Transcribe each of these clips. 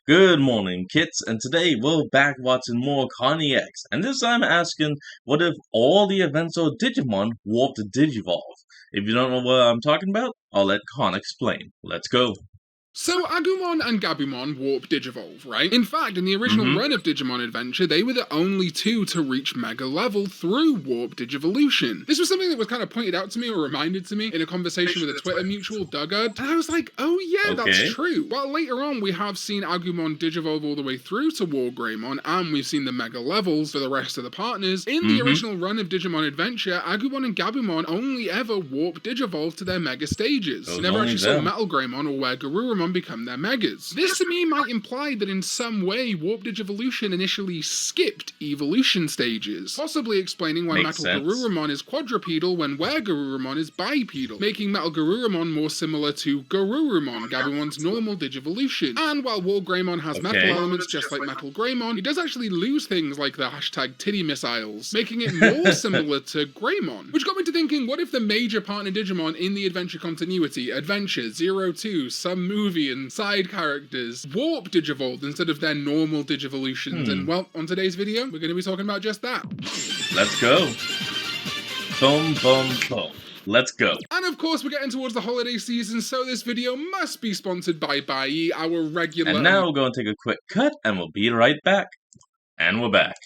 Good morning, kids, and today we're back watching more Connie X, and this time asking, what if all the events of Digimon warped to Digivolve? If you don't know what I'm talking about, I'll let Con explain. Let's go. So Agumon and Gabumon warp Digivolve, right? In fact, in the original run of Digimon Adventure, they were the only two to reach Mega level through warp Digivolution. This was something that was kind of pointed out to me or reminded to me in a conversation with a Twitter mutual, Duggard, and I was like, oh yeah, that's Okay. true. While later on we have seen Agumon Digivolve all the way through to War Greymon, and we've seen the Mega levels for the rest of the partners, in the original run of Digimon Adventure, Agumon and Gabumon only ever warp Digivolve to their Mega stages. Those Never only actually saw them. Metal Greymon or where Garurumon become their Megas. This to me might imply that in some way Warp Digivolution initially skipped evolution stages, possibly explaining why Makes Metal sense. Garurumon is quadrupedal when Were Garurumon is bipedal, making Metal Garurumon more similar to Garurumon, Gabumon's normal Digivolution. And while War Greymon has metal elements just like Metal Greymon, he does actually lose things like the hashtag titty missiles, making it more similar to Greymon. Which got me to thinking, what if the major partner Digimon in the adventure continuity, Adventure, Zero Two, some movie, and side characters warp Digivolved instead of their normal Digivolutions? And well, on today's video, we're going to be talking about just that. Let's go. Boom, boom, boom. Let's go. And of course, we're getting towards the holiday season, so this video must be sponsored by Bai, our regular... And now we're going to take a quick cut, and we'll be right back. And we're back.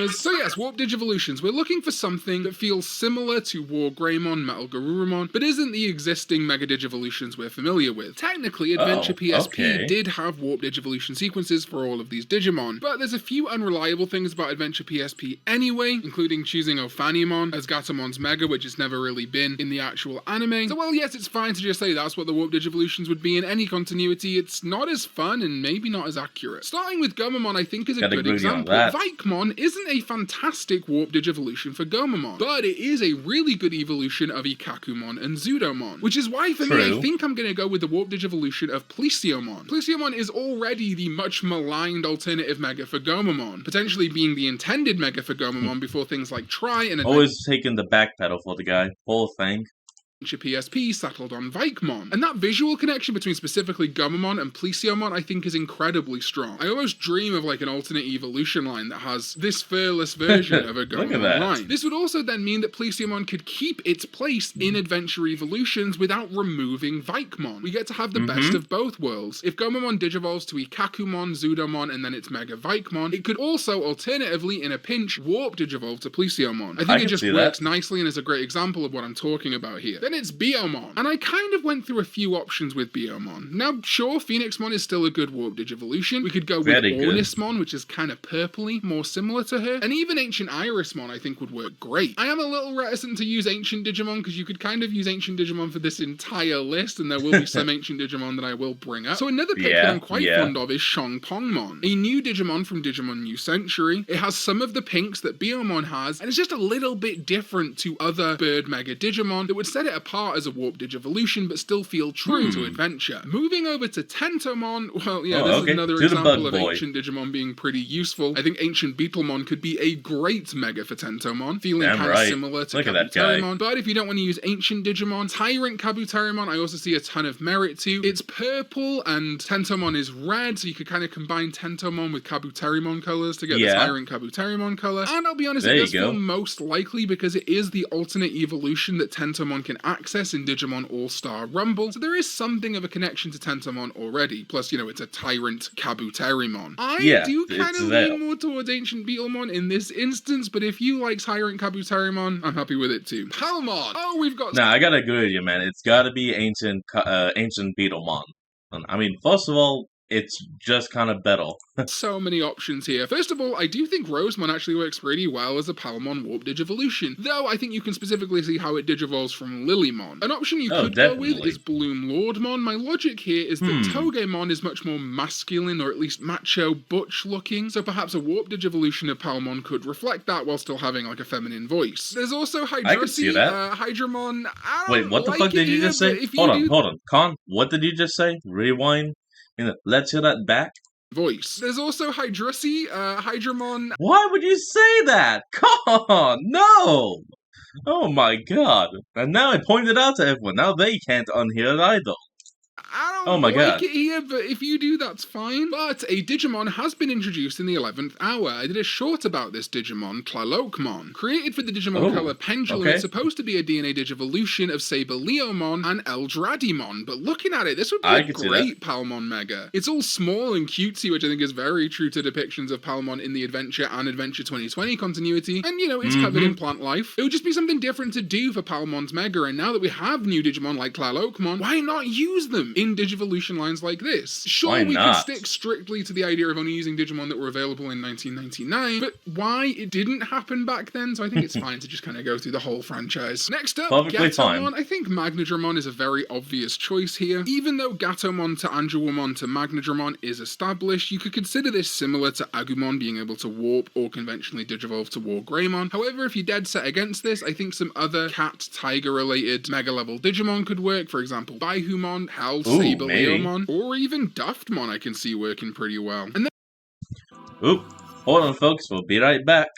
So yes, Warp Digivolutions. We're looking for something that feels similar to War Greymon, Metal Garurumon, but isn't the existing Mega Digivolutions we're familiar with. Technically, Adventure PSP did have Warp Digivolution sequences for all of these Digimon, but there's a few unreliable things about Adventure PSP anyway, including choosing Ophanimon as Gatamon's Mega, which has never really been in the actual anime. So while yes, it's fine to just say that's what the Warp Digivolutions would be in any continuity, it's not as fun and maybe not as accurate. Starting with Gomamon, I think is a good example. Vikemon isn't a fantastic Warp Digivolution for Gomamon, but it is a really good evolution of Ikakumon and Zudomon, which is why for me I think I'm going to go with the Warp Digivolution of Plesiomon. Plesiomon is already the much maligned alternative Mega for Gomamon, potentially being the intended Mega for Gomamon before things like Tri and Always taking the backpedal for the guy. Whole thing. PSP settled on Vikemon. And that visual connection between specifically Gomamon and Plesiomon I think is incredibly strong. I almost dream of like an alternate evolution line that has this furless version of a Gomamon line. This would also then mean that Plesiomon could keep its place in Adventure Evolutions without removing Vikemon. We get to have the best of both worlds. If Gomamon digivolves to Ikakumon, Zudomon, and then its Mega Vikemon, it could also alternatively, in a pinch, warp digivolve to Plesiomon. I think it just works nicely and is a great example of what I'm talking about here. Then it's Biomon, and I kind of went through a few options with Biomon. Now, sure, Phoenixmon is still a good Warp Digivolution. We could go with Ornismon, which is kind of purpley, more similar to her, and even Ancient Irismon I think would work great. I am a little reticent to use Ancient Digimon, because you could kind of use Ancient Digimon for this entire list, and there will be some Ancient Digimon that I will bring up. So another pick that I'm quite fond of is Shongpongmon, a new Digimon from Digimon New Century. It has some of the pinks that Biomon has, and it's just a little bit different to other Bird Mega Digimon that would set it apart as a Warp Digivolution, but still feel true to Adventure. Moving over to Tentomon, well, yeah, this is another example of Ancient Digimon being pretty useful. I think Ancient Beetlemon could be a great Mega for Tentomon, feeling kind of similar to Kabuterimon. But if you don't want to use Ancient Digimon, Tyrant Kabuterimon, I also see a ton of merit to. It's purple and Tentomon is red, so you could kind of combine Tentomon with Kabuterimon colors to get the Tyrant Kabuterimon color. And I'll be honest, it does feel most likely because it is the alternate evolution that Tentomon can access in Digimon All-Star Rumble, so there is something of a connection to Tentomon already, plus, you know, it's a Tyrant Kabuterimon. I do kind of lean more towards Ancient Beetlemon in this instance, but if you like Tyrant Kabuterimon, I'm happy with it too. Palmon! Oh, we've got... Nah, I gotta agree with you, man. It's gotta be Ancient Beetlemon. I mean, first of all, it's just kind of better. So many options here. First of all, I do think Rosemon actually works pretty well as a Palmon Warp Digivolution, though I think you can specifically see how it digivolves from Lilymon. An option you could go with is Bloom Lordmon. My logic here is that Togemon is much more masculine, or at least macho, butch looking, so perhaps a Warp Digivolution of Palmon could reflect that while still having like a feminine voice. There's also Hydrasy, Hydramon. Wait, what the fuck did you just say? Hold on. Con, what did you just say? Rewind. Let's hear that back. Voice. There's also Hydrasy, Hydramon. Why would you say that? Come on, no! Oh my god. And now I pointed out to everyone. Now they can't unhear it either. I Oh my god. it here, but if you do, that's fine. But a Digimon has been introduced in the 11th hour. I did a short about this Digimon, Tlalokmon. Created for the Digimon color Pendulum, it's supposed to be a DNA Digivolution of Saber Leomon and Eldradimon, but looking at it, this would be a great Palmon Mega. It's all small and cutesy, which I think is very true to depictions of Palmon in the Adventure and Adventure 2020 continuity, and you know, it's covered in plant life. It would just be something different to do for Palmon's Mega, and now that we have new Digimon like Tlalokmon, why not use them in Digivolution lines like this? Sure, we could stick strictly to the idea of only using Digimon that were available in 1999, but why it didn't happen back then, so I think it's fine to just kind of go through the whole franchise. Next up, Gatomon. I think Magnadramon is a very obvious choice here. Even though Gatomon to Angelwomon to Magnadramon is established, you could consider this similar to Agumon being able to warp or conventionally Digivolve to War Greymon. However, if you're dead set against this, I think some other cat tiger related mega level Digimon could work. For example, Baihumon, Hell, Saber Leomon, or even Duftmon I can see working pretty well. And then hold on folks, we'll be right back.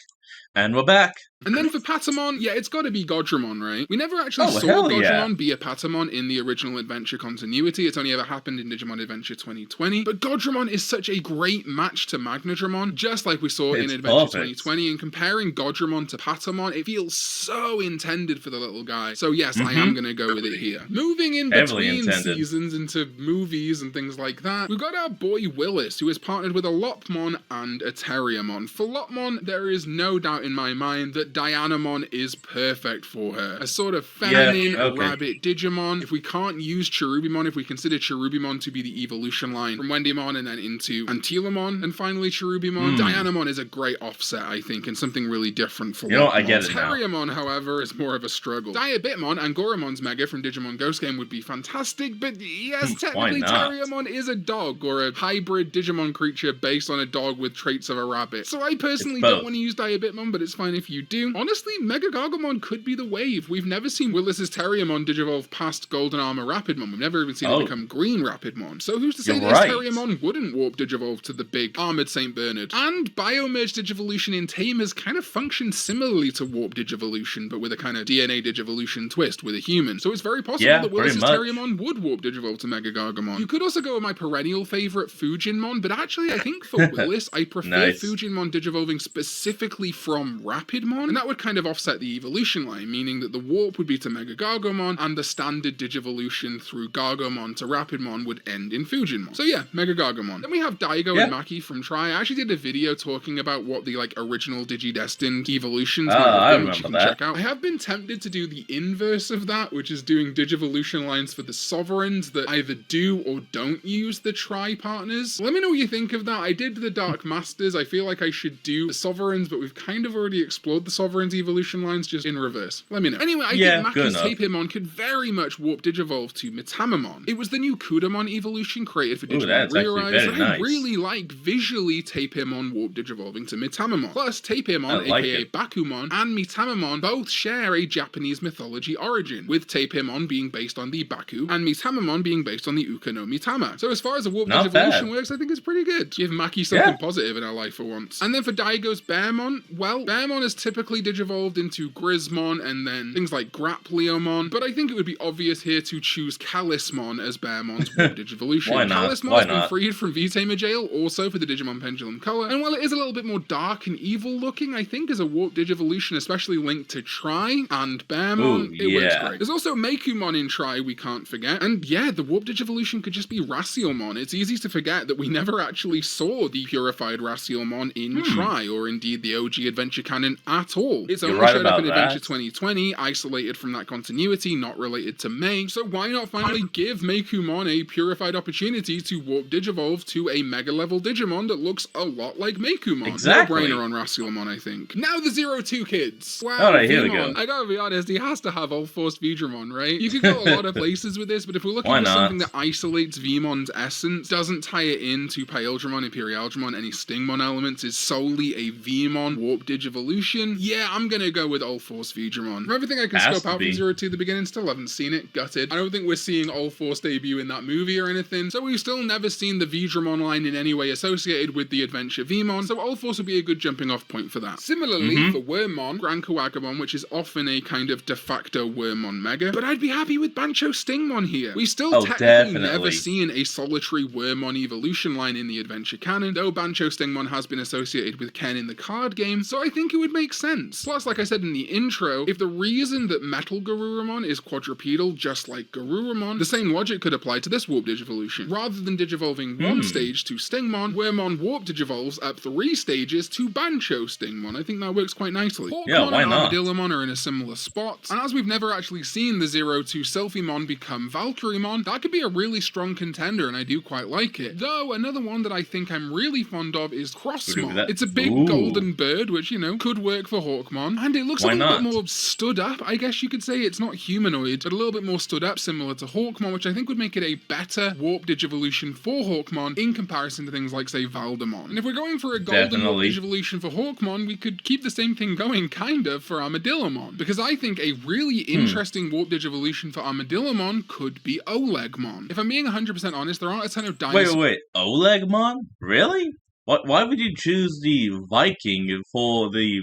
And we're back. And then for Patamon, yeah, it's got to be Godramon, right? We never actually saw Godramon be a Patamon in the original Adventure continuity. It's only ever happened in Digimon Adventure 2020. But Godramon is such a great match to Magnadramon, just like we saw in Adventure 2020. And comparing Godramon to Patamon, it feels so intended for the little guy. So yes, I am going to go with it here. Moving in between seasons into movies and things like that, we've got our boy Willis, who is partnered with a Lopmon and a Terriermon. For Lopmon, there is no doubt in my mind that Dianamon is perfect for her. A sort of feminine rabbit Digimon. If we can't use Cherubimon, if we consider Cherubimon to be the evolution line from Wendymon and then into Antilamon and finally Cherubimon, Dianamon is a great offset, I think, and something really different for Lopmon. I get it now. Terriermon, however, is more of a struggle. Diabitmon and Goramon's Mega from Digimon Ghost Game would be fantastic, but yes, technically Terriermon is a dog or a hybrid Digimon creature based on a dog with traits of a rabbit. So I personally don't want to use Diabitmon, but it's fine if you do. Honestly, Mega Gargomon could be the wave. We've never seen Willis's Terriermon Digivolve past Golden Armor Rapidmon. We've never even seen it become Green Rapidmon. So who's to say this Terriermon wouldn't warp Digivolve to the big Armored St. Bernard? And Biomerge Digivolution in Tamers kind of functions similarly to Warp Digivolution, but with a kind of DNA Digivolution twist with a human. So it's very possible that Willis's Terriermon would warp Digivolve to Mega Gargomon. You could also go with my perennial favorite Fujinmon, but actually I think for Willis, I prefer Fujinmon Digivolving specifically from Rapidmon. And that would kind of offset the evolution line, meaning that the warp would be to Mega Gargomon, and the standard Digivolution through Gargomon to Rapidmon would end in Fujinmon. So yeah, Mega Gargomon. Then we have Daigo and Maki from Tri. I actually did a video talking about what the original Digidestined evolutions might have been, which you can check out. I have been tempted to do the inverse of that, which is doing Digivolution lines for the Sovereigns that either do or don't use the Tri partners. Let me know what you think of that. I did the Dark Masters. I feel like I should do the Sovereigns, but we've kind of already explored the Sovereigns evolution lines just in reverse. Let me know. Anyway, I think Maki's Tapirmon could very much warp Digivolve to Mitamamon. It was the new Kudamon evolution created for Digimon Rearise, and I really like visually Tapirmon warp Digivolving to Mitamamon. Plus, Tapirmon, aka Bakumon, and Mitamamon both share a Japanese mythology origin, with Tapirmon being based on the Baku, and Mitamamon being based on the Uka no Mitama. So as far as a warp Digivolution works, I think it's pretty good. Give Maki something positive in our life for once. And then for Daigo's Bearmon, well, Bearmon is typically Digivolved into Grismon and then things like Grapleomon, but I think it would be obvious here to choose Calismon as Bearmon's warp Digivolution. Why not? Calismon's been freed from V-Tamer jail, also for the Digimon Pendulum color, and while it is a little bit more dark and evil looking, I think as a warp Digivolution, especially linked to Tri and Bearmon, it works great. There's also Meikumon in Tri we can't forget, and yeah, the warp Digivolution could just be Racielmon. It's easy to forget that we never actually saw the purified Racielmon in Tri, or indeed the OG Adventure canon at all. It's only showed up in Adventure 2020, isolated from that continuity, not related to Mei, so why not finally give Meikumon a purified opportunity to warp Digivolve to a mega level Digimon that looks a lot like Meikumon? Exactly. No brainer on Racielmon, I think. Now the 02 kids. Wow, alright, here we go. I gotta be honest, he has to have all Forced Veedramon, right? You could go a lot of places with this, but if we're looking for something that isolates Veemon's essence, doesn't tie it into Paildramon, Imperialdramon, any Stingmon elements, is solely a Veemon warp Digivolution, Yeah, I'm gonna go with All Force Veedramon. From everything I can Has scope to out from be. 0 to the beginning, still haven't seen it, gutted. I don't think we're seeing All Force debut in that movie or anything, so we've still never seen the Veedramon line in any way associated with the Adventure Vmon, so All Force would be a good jumping off point for that. Similarly, for Wormmon, Grand Kawagamon, which is often a kind of de facto Wormmon Mega, but I'd be happy with Bancho Stingmon here. We've still technically never seen a solitary Wormmon evolution line in the Adventure canon, though Bancho Stingmon has been associated with Ken in the card game, so I think it would make sense. Plus, like I said in the intro, if the reason that Metal Garurumon is quadrupedal just like Garurumon, the same logic could apply to this Warp Digivolution. Rather than digivolving one stage to Stingmon, Wormmon Warp Digivolves up 3 stages to Bancho Stingmon. I think that works quite nicely. Hawkmon and Armadillomon are in a similar spot, and as we've never actually seen the 0-2 Selfiemon become Valkyriemon, that could be a really strong contender, and I do quite like it. Though, another one that I think I'm really fond of is Crossmon. It's a big golden bird, which, you know, could work for Hawkmon, and it looks a little bit more stood up, I guess you could say. It's not humanoid, but a little bit more stood up, similar to Hawkmon, which I think would make it a better Warp Digivolution for Hawkmon in comparison to things like, say, Valdemon. And if we're going for a golden Warp Digivolution for Hawkmon, we could keep the same thing going, kind of, for Armadillomon, because I think a really interesting Warp Digivolution for Armadillomon could be Olegmon. If I'm being 100% honest, there aren't a ton of dinosaurs. Wait, Olegmon? Really? Why would you choose the Viking for the...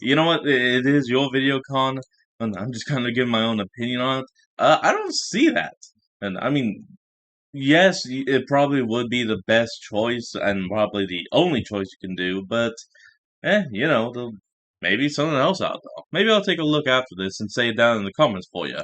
You know what, it is your video, Con, and I'm just kind of giving my own opinion on it. I don't see that. And I mean, yes, it probably would be the best choice, and probably the only choice you can do, but, you know, maybe something else out there. Maybe I'll take a look after this and say it down in the comments for you.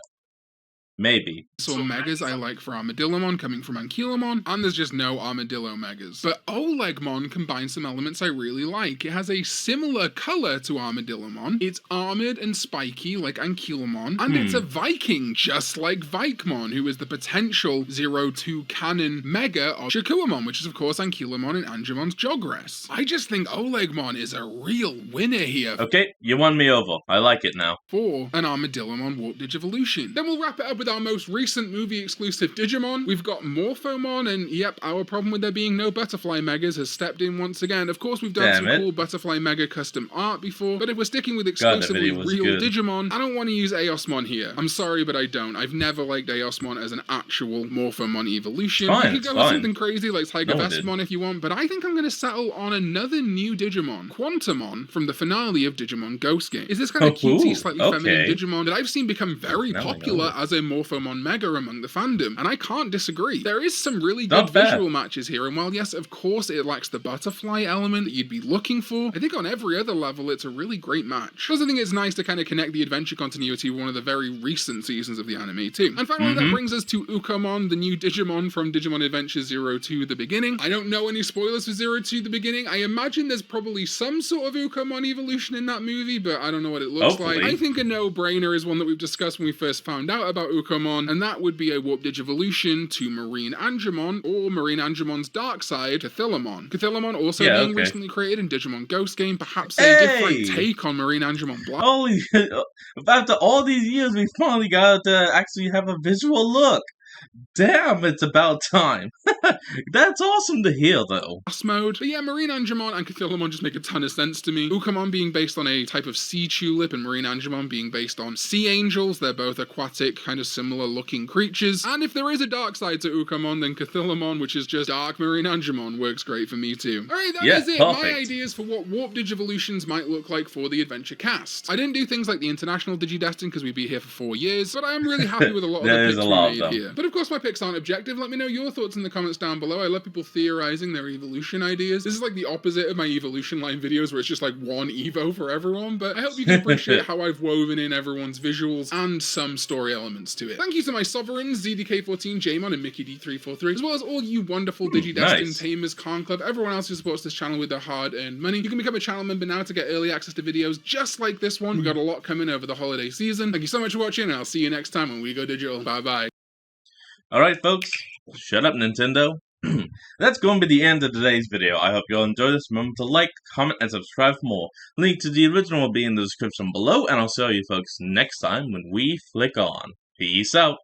Maybe. So Megas I like for Armadillomon coming from Ankylomon, and there's just no Armadillo Megas. But Olegmon combines some elements I really like. It has a similar color to Armadillomon, it's armored and spiky like Ankylomon, and it's a Viking just like Vikemon, who is the potential 0-2 canon Mega of Shakuamon, which is of course Ankylomon and Angemon's Jogress. I just think Olegmon is a real winner here. Okay, you won me over. I like it now. For an Armadillomon Warp Digivolution. Then we'll wrap it up with our most recent movie exclusive Digimon. We've got Morphomon, and yep, our problem with there being no Butterfly Megas has stepped in once again. Of course, we've done some cool Butterfly Mega custom art before, but if we're sticking with exclusively real Digimon, I don't want to use Eosmon here. I'm sorry, but I don't. I've never liked Eosmon as an actual Morphomon evolution. You could go with something crazy like Tiger Vestmon if you want, but I think I'm going to settle on another new Digimon, Quantumon, from the finale of Digimon Ghost Game. Is this kind of cutesy, slightly feminine Digimon that I've seen become very popular as a Morphomon Mega among the fandom, and I can't disagree. There is some really good visual matches here, and while yes, of course, it lacks the butterfly element that you'd be looking for, I think on every other level, it's a really great match. Plus, I think it's nice to kind of connect the adventure continuity with one of the very recent seasons of the anime too. And finally, that brings us to Ukomon, the new Digimon from Digimon Adventure 0-2 The Beginning. I don't know any spoilers for 0-2 The Beginning. I imagine there's probably some sort of Ukomon evolution in that movie, but I don't know what it looks like. I think a no-brainer is one that we've discussed when we first found out about Ukomon, and that would be a Warp Digivolution to Marine Angemon, or Marine Angemon's dark side, Cathilamon. Cathilamon also being recently created in Digimon Ghost Game, perhaps a different take on Marine Angemon Black. Holy, after all these years, we finally got to actually have a visual look. Damn, it's about time. That's awesome to hear, though. Mode. But yeah, Marine Angemon and Cathilamon just make a ton of sense to me. Ukomon being based on a type of sea tulip, and Marine Angemon being based on sea angels. They're both aquatic, kind of similar looking creatures. And if there is a dark side to Ukomon, then Cathilamon, which is just dark Marine Angemon, works great for me too. Alright, that is it. My ideas for what Warp Digivolutions might look like for the Adventure cast. I didn't do things like the International Digidestin because we'd be here for 4 years, but I am really happy with a lot of the picks we made here. But of course, my picks aren't objective. Let me know your thoughts in the comments down below. I love people theorizing their evolution ideas. This is like the opposite of my evolution line videos where it's just like one Evo for everyone, but I hope you can appreciate how I've woven in everyone's visuals and some story elements to it. Thank you to my sovereigns, ZDK14, Jamon, and Mickey D343, as well as all you wonderful Digidestin Tamers, Khan Club, everyone else who supports this channel with their hard-earned money. You can become a channel member now to get early access to videos just like this one. We've got a lot coming over the holiday season. Thank you so much for watching, and I'll see you next time when we go digital. Bye-bye. Alright, folks. Shut up, Nintendo. That's going to be the end of today's video. I hope you all enjoyed this. Remember to like, comment, and subscribe for more. Link to the original will be in the description below, and I'll see all you folks next time when we flick on. Peace out.